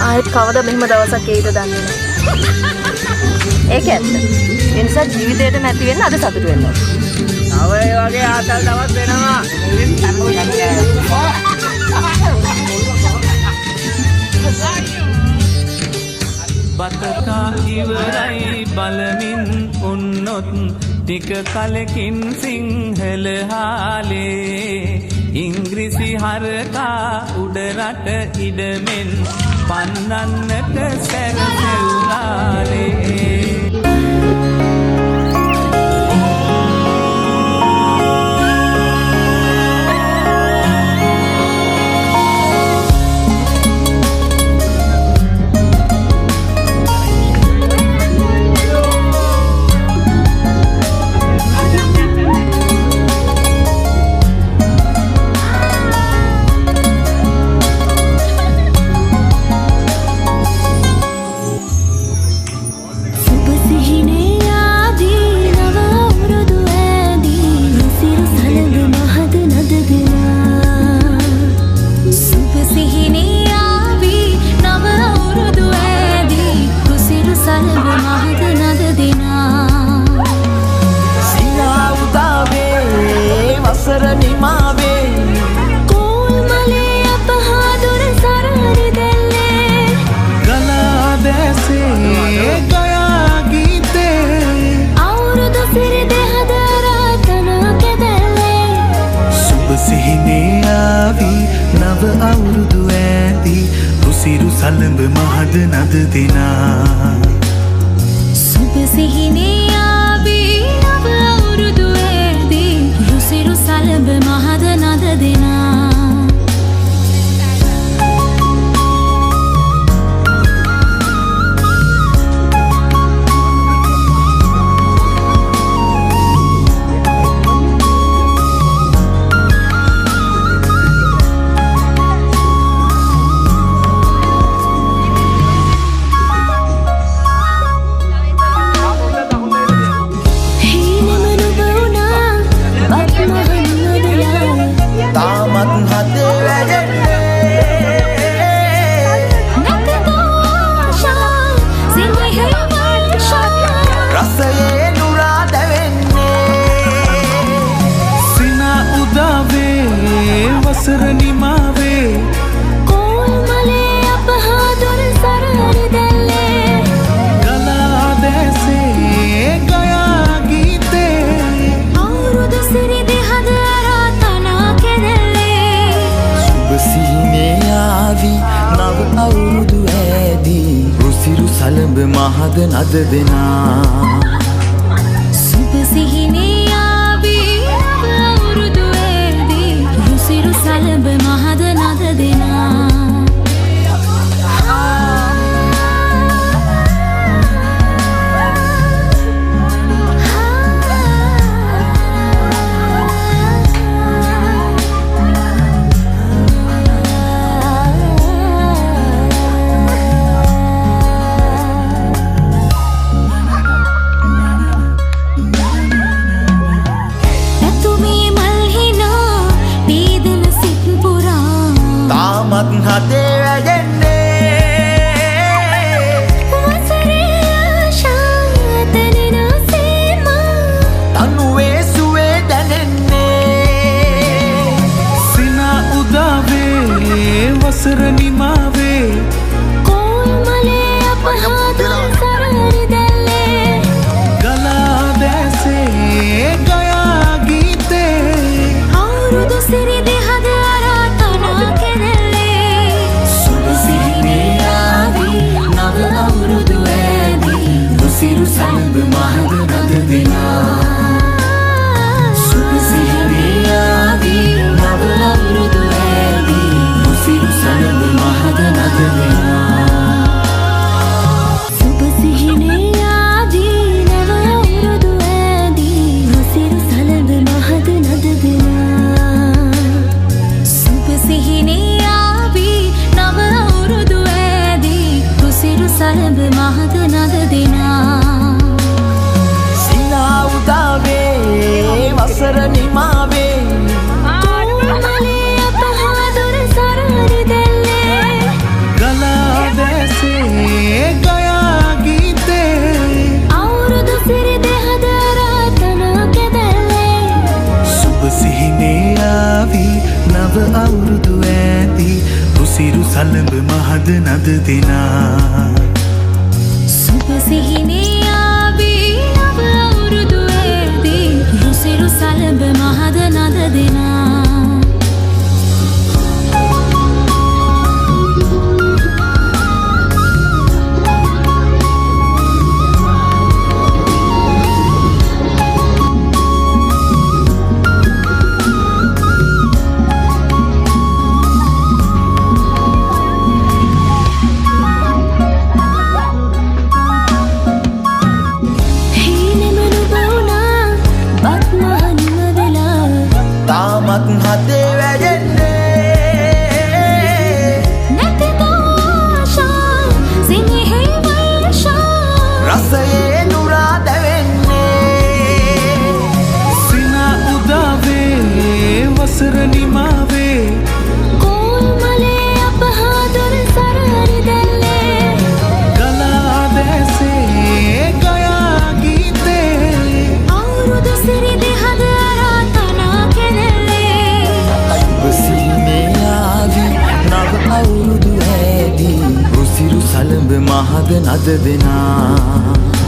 ආයෙත් කවදා මෙහෙම දවසක් එයිද දන්නේ නැහැ. ඒක ඇත්ත. ඒ නිසා ජීවිතේට නැති වෙන්න අද සතුටු වෙන්න ඕනේ. තව ඒ වගේ ආතල් තවත් වෙනවා. බතකා ඉවරයි බලමින් උන්නොත් ටික කලකින් සිංහල හාලේ ඉංග්‍රීසි හරකා උඩරට ඉඩමෙන් පන්නන්නට සැරසෙව්ලාලේ අවුරුදු ඇති රුසිරු සලඹ මහද නද දෙනා සුබ සිහිනේ ආවි නව අවුරුදු ඇති රුසිරු සලඹ මහද නද දෙනා සලඹ මහද නද දෙනා සුබ සිහිනේ ආවි නව අවුරුදු ඇති රුසිරු සලඹ මහද නද දෙනා පුරා සලඹ මහද නද දෙනා සුබ සිහිනේ ආවේ නව අවුරුදුවේදී රුසිරු සලඹ මහද නද දෙනා තාමත් හදේ වැජෙන්නේ නැතිද ආශා සිනහේ වර්ෂා රසයේ නුරා දැවෙන්නේ සිනා උදාවේ වසර නිමාවේ කෝල්මලේ අපහාදුර සරහරි දැල්ලේ ගලා දැසේ ගයා ගීතේ අවුරුදු සිරි දෙහද අරාතනා කෙනෙල්ලේ සිහිනේ ආවි නව අවුරුදු ඇදී රුසිරු සලඹ මහද නද දෙනා